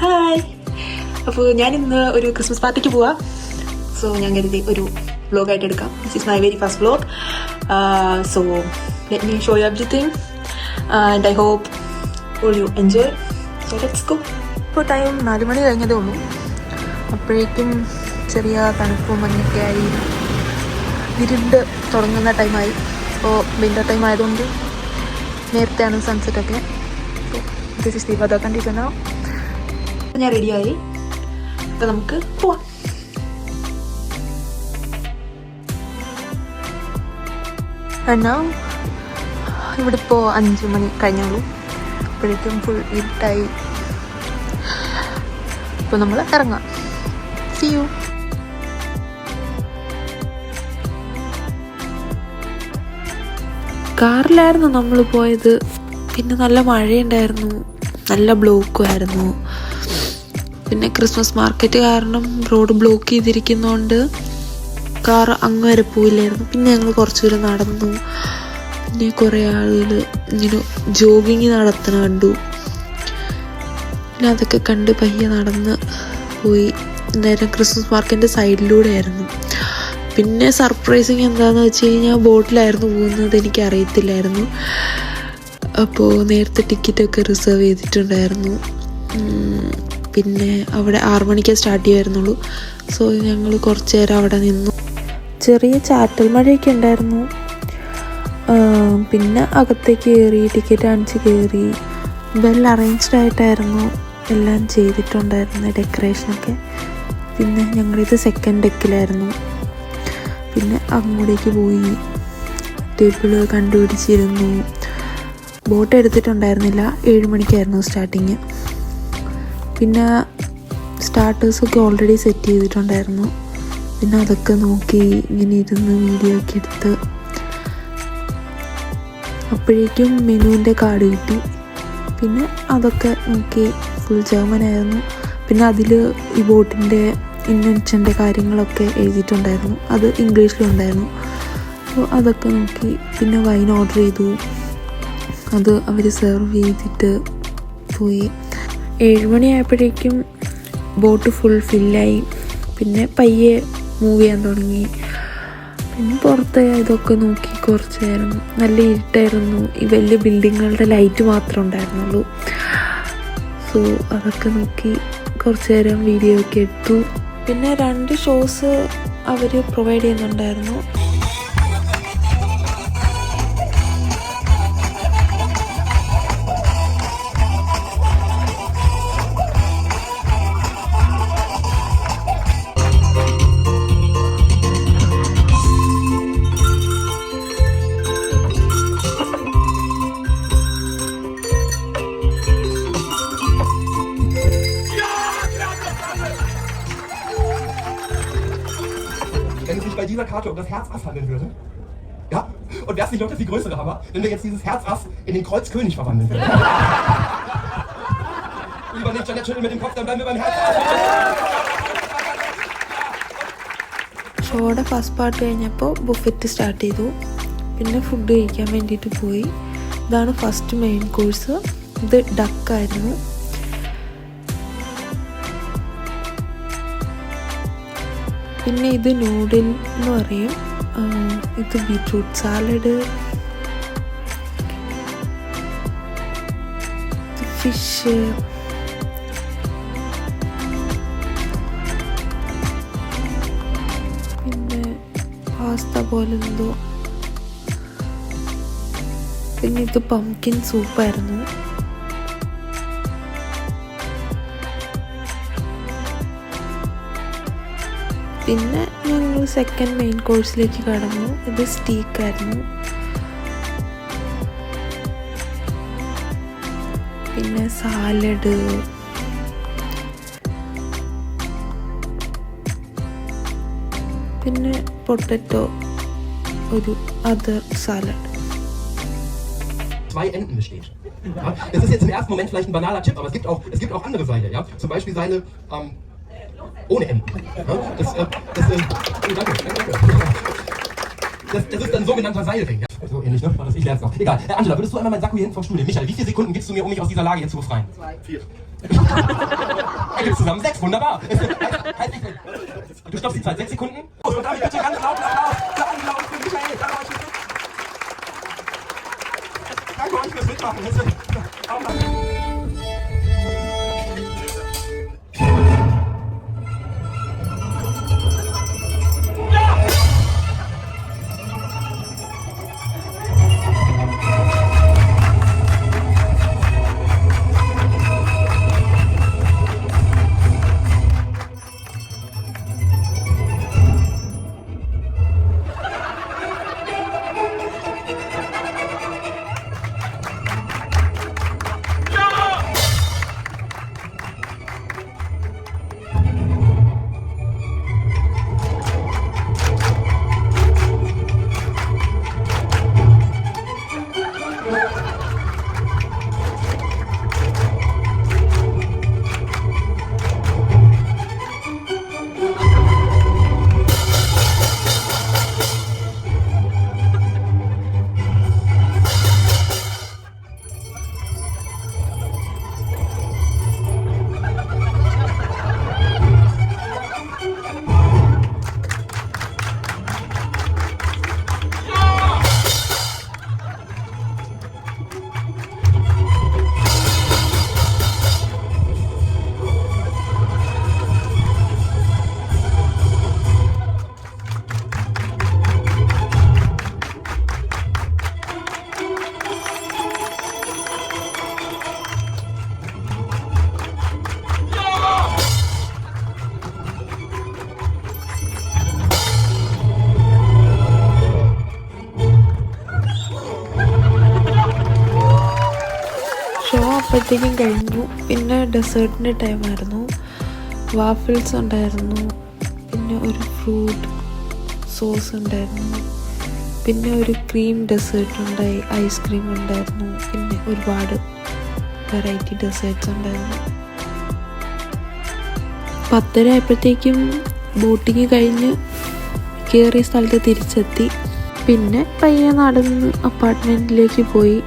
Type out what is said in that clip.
Hi. അപ്പോൾ ഞാനിന്ന് ഒരു ക്രിസ്മസ് പാർട്ടിക്ക് പോവാം. സോ ഞാൻ കരുതി ഒരു വ്ലോഗായിട്ട് എടുക്കാം. This is my very first vlog. So let me show you everything and I hope all you enjoy. So let's go. ഇപ്പോൾ ടൈം 4 മണി കഴിഞ്ഞതേ ഉള്ളൂ. അപ്പോഴേക്കും ചെറിയ തണുപ്പും മഞ്ഞൊക്കെ ആയി ഇരുണ്ട് തുടങ്ങുന്ന ടൈമായി. ഇപ്പോൾ വിൻ്റർ ടൈം ആയതുകൊണ്ട് നേരത്തെയാണ് സൺസെറ്റൊക്കെ. So this is the weather condition now. ഞാൻ റെഡിയായി. അപ്പോൾ നമുക്ക് പോവാം. എന്നാ ഇവിടെ ഇപ്പോൾ 5 മണി കഴിഞ്ഞോളൂ. അപ്പോഴേക്കും ഫുൾ ഇരുട്ടായി. ഇപ്പോൾ നമ്മൾ ഇറങ്ങാം. See you. കാറിലായിരുന്നു നമ്മൾ പോയത്. പിന്നെ നല്ല മഴയുണ്ടായിരുന്നു, നല്ല ബ്ലോക്കും ആയിരുന്നു. പിന്നെ ക്രിസ്മസ് മാർക്കറ്റ് കാരണം റോഡ് ബ്ലോക്ക് ചെയ്തിരിക്കുന്നതുകൊണ്ട് കാർ അങ്ങ് വരെ പോയില്ലായിരുന്നു. പിന്നെ ഞങ്ങൾ കുറച്ച് ദൂരം നടന്നു. പിന്നെ കുറേ ആളുകൾ ഇങ്ങനെ ജോഗിങ് നടത്തണ കണ്ടു. പിന്നെ അതൊക്കെ കണ്ട് പയ്യെ നടന്ന് പോയി. നേരം ക്രിസ്മസ് മാർക്കറ്റിൻ്റെ സൈഡിലൂടെ ആയിരുന്നു. പിന്നെ സർപ്രൈസിങ് എന്താണെന്ന് വെച്ച് കഴിഞ്ഞാൽ ബോട്ടിലായിരുന്നു പോകുന്നത്. എനിക്ക് അറിയത്തില്ലായിരുന്നു. അപ്പോൾ നേരത്തെ ടിക്കറ്റൊക്കെ റിസർവ് ചെയ്തിട്ടുണ്ടായിരുന്നു. പിന്നെ അവിടെ 6 മണിക്കേ സ്റ്റാർട്ട് ചെയ്യുമായിരുന്നുള്ളൂ. സോ ഞങ്ങൾ കുറച്ച് നേരം അവിടെ നിന്നു. ചെറിയ ചാറ്റൽ മഴയൊക്കെ ഉണ്ടായിരുന്നു. പിന്നെ അകത്തേക്ക് കയറി, ടിക്കറ്റ് കാണിച്ച് കയറി. വെൽ അറേഞ്ച്ഡ് ആയിട്ടായിരുന്നു എല്ലാം ചെയ്തിട്ടുണ്ടായിരുന്നു, ഡെക്കറേഷനൊക്കെ. പിന്നെ ഞങ്ങളിത് സെക്കൻഡ് ഡെക്കിലായിരുന്നു. പിന്നെ അങ്ങോട്ടേക്ക് പോയി ടേബിള് കണ്ടുപിടിച്ചിരുന്നു. ബോട്ട് എടുത്തിട്ടുണ്ടായിരുന്നില്ല. 7 മണിക്കായിരുന്നു സ്റ്റാർട്ടിങ്. പിന്നെ സ്റ്റാർട്ടേഴ്സൊക്കെ ഓൾറെഡി സെറ്റ് ചെയ്തിട്ടുണ്ടായിരുന്നു. പിന്നെ അതൊക്കെ നോക്കി ഇങ്ങനെ ഇരുന്ന് വീഡിയോ ഒക്കെ എടുത്ത് അപ്പോഴേക്കും മെനുവിൻ്റെ കാർഡ് കിട്ടി. പിന്നെ അതൊക്കെ നോക്കി. ഫുൾ ജർമ്മനായിരുന്നു. പിന്നെ അതിൽ ഈ ബോട്ടിൻ്റെ ഇൻവെൻഷൻ്റെ കാര്യങ്ങളൊക്കെ എഴുതിയിട്ടുണ്ടായിരുന്നു. അത് ഇംഗ്ലീഷിലും ഉണ്ടായിരുന്നു. അപ്പോൾ അതൊക്കെ നോക്കി. പിന്നെ വൈൻ ഓർഡർ ചെയ്തു. അത് അവർ സെർവ് ചെയ്തിട്ട് പോയി. 7 മണിയായപ്പോഴേക്കും ബോട്ട് ഫുൾ ഫില്ലായി. പിന്നെ പയ്യെ മൂവ് ചെയ്യാൻ തുടങ്ങി. പിന്നെ പുറത്ത് ഇതൊക്കെ നോക്കി കുറച്ച് നേരം. നല്ല ഇരുട്ടായിരുന്നു. ഈ വലിയ ബിൽഡിങ്ങുകളുടെ ലൈറ്റ് മാത്രമേ ഉണ്ടായിരുന്നുള്ളൂ. സോ അതൊക്കെ നോക്കി കുറച്ച് നേരം വീഡിയോ ഒക്കെ എടുത്തു. പിന്നെ 2 ഷോസ് അവർ പ്രൊവൈഡ് ചെയ്യുന്നുണ്ടായിരുന്നു. Wenn es sich bei dieser Karte um das Herz-Ass handeln würde. Ja? Und wäre es nicht noch der viel größere Hammer, wenn wir jetzt dieses Herz-Ass in den Kreuz-König verwandeln würden. Lieber nicht, Janet, schütteln mit dem Kopf, dann bleiben wir beim Herz-Ass. ഷോയുടെ first part കഴിഞ്ഞപ്പോൾ Buffett start ചെയ്തു. പിന്നെ food കഴിക്കാൻ വേണ്ടിയിട്ട് പോയി. ഇതാണ് first main course. ഇത് ഡക്കായിരുന്നു. പിന്നെ ഇത് നൂഡിൽ എന്ന് പറയും. ഇത് ബീറ്റ്റൂട്ട് സാലഡ്, ഫിഷ്, പിന്നെ പാസ്ത പോലെ എന്തോ. പിന്നെ ഇത് പംകിൻ സൂപ്പായിരുന്നു. പിന്നെ ഞങ്ങൾ സെക്കൻഡ് മെയിൻ കോഴ്സിലേക്ക് കടന്നു. ഇത് സ്റ്റീക്കായിരുന്നു. പിന്നെ സാലഡ്, പിന്നെ പൊട്ടറ്റോ, ഒരു other salad. 2 Enden besteht. Ja? Das ist jetzt im ersten Moment vielleicht ein banaler Tipp, aber es gibt auch andere Seile. Ja? Zum Beispiel Seile ohne Enden. Ja? Danke. Das ist dann ein sogenannter Seilring. Ja? So ähnlich, ne? Ich lerne es noch. Egal. Angela, würdest du einmal meinen Sakko hier hinten vom Stuhl nehmen? Michael, wie viele Sekunden gibst du mir, um mich aus dieser Lage hier zu befreien? 2. 4. Ergibt zusammen 6, wunderbar. Du stoppst die Zeit 6 Sekunden. Und damit bitte ganz laut Applaus für Anlauf für Michael. Danke euch fürs Mitmachen. Show അപ്പോഴത്തേക്കും കഴിഞ്ഞു. പിന്നെ ഡെസേർട്ടിൻ്റെ ടൈമായിരുന്നു. Waffles ഉണ്ടായിരുന്നു, പിന്നെ ഒരു fruit sauce ഉണ്ടായിരുന്നു, പിന്നെ ഒരു cream desert ഉണ്ടായി, ഐസ്ക്രീം ഉണ്ടായിരുന്നു, പിന്നെ ഒരുപാട് വെറൈറ്റി ഡെസേർട്ട്സ് ഉണ്ടായിരുന്നു. 10:30 ആയപ്പോഴത്തേക്കും ബോട്ടിങ് കഴിഞ്ഞ് കയറിയ സ്ഥലത്ത് തിരിച്ചെത്തി. പിന്നെ പയ്യെ നടന്ന് അപ്പാർട്ട്മെൻറ്റിലേക്ക് പോയി.